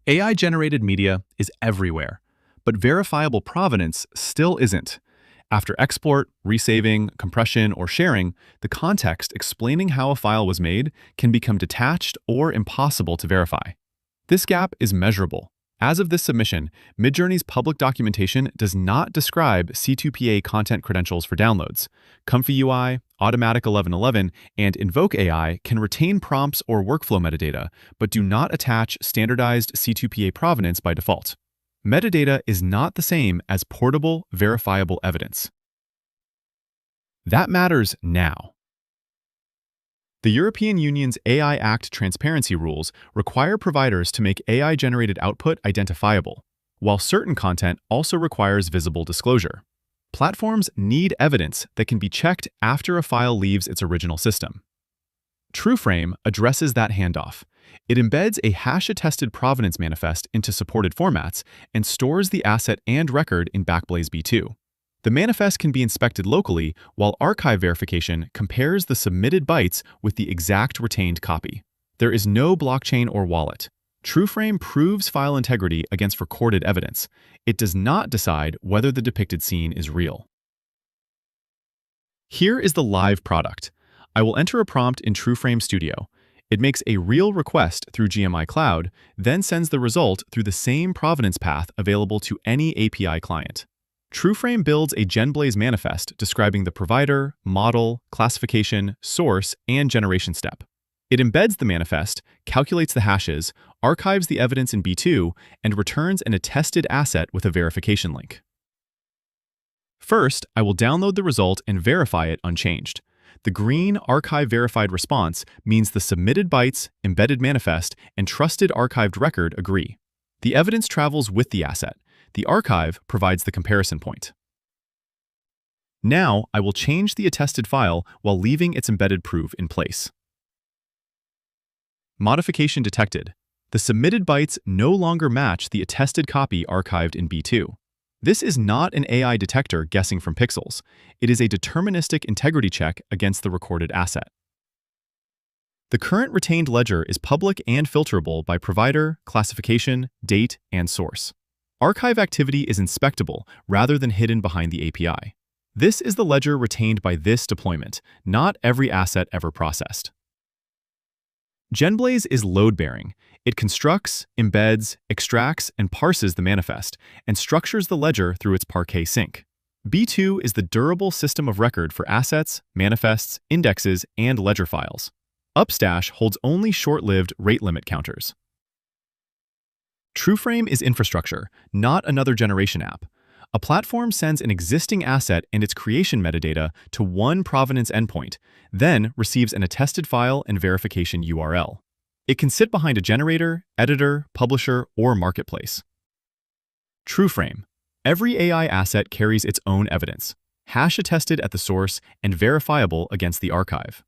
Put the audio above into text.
AI-generated media is everywhere, but verifiable provenance still isn't. After export, resaving, compression, or sharing, the context explaining how a file was made can become detached or impossible to verify. This gap is measurable. As of this submission, Midjourney's public documentation does not describe C2PA content credentials for downloads. Comfy UI, Automatic 1111, and Invoke AI can retain prompts or workflow metadata, but do not attach standardized C2PA provenance by default. Metadata is not the same as portable, verifiable evidence. That matters now. The European Union's AI Act transparency rules require providers to make AI-generated output identifiable, while certain content also requires visible disclosure. Platforms need evidence that can be checked after a file leaves its original system. TrueFrame addresses that handoff. It embeds a hash-attested provenance manifest into supported formats and stores the asset and record in Backblaze B2. The manifest can be inspected locally, while archive verification compares the submitted bytes with the exact retained copy. There is no blockchain or wallet. TrueFrame proves file integrity against recorded evidence. It does not decide whether the depicted scene is real. Here is the live product. I will enter a prompt in TrueFrame Studio. It makes a real request through GMI Cloud, then sends the result through the same provenance path available to any API client. TrueFrame builds a Genblaze manifest describing the provider, model, classification, source, and generation step. It embeds the manifest, calculates the hashes, archives the evidence in B2, and returns an attested asset with a verification link. First, I will download the result and verify it unchanged. The green Archive Verified response means the submitted bytes, embedded manifest, and trusted archived record agree. The evidence travels with the asset. The archive provides the comparison point. Now, I will change the attested file while leaving its embedded proof in place. Modification detected. The submitted bytes no longer match the attested copy archived in B2. This is not an AI detector guessing from pixels. It is a deterministic integrity check against the recorded asset. The current retained ledger is public and filterable by provider, classification, date, and source. Archive activity is inspectable rather than hidden behind the API. This is the ledger retained by this deployment, not every asset ever processed. Genblaze is load-bearing. It constructs, embeds, extracts, and parses the manifest, and structures the ledger through its Parquet sink. B2 is the durable system of record for assets, manifests, indexes, and ledger files. Upstash holds only short-lived rate limit counters. TrueFrame is infrastructure, not another generation app. A platform sends an existing asset and its creation metadata to one provenance endpoint, then receives an attested file and verification URL. It can sit behind a generator, editor, publisher, or marketplace. TrueFrame. Every AI asset carries its own evidence, hash-attested at the source and verifiable against the archive.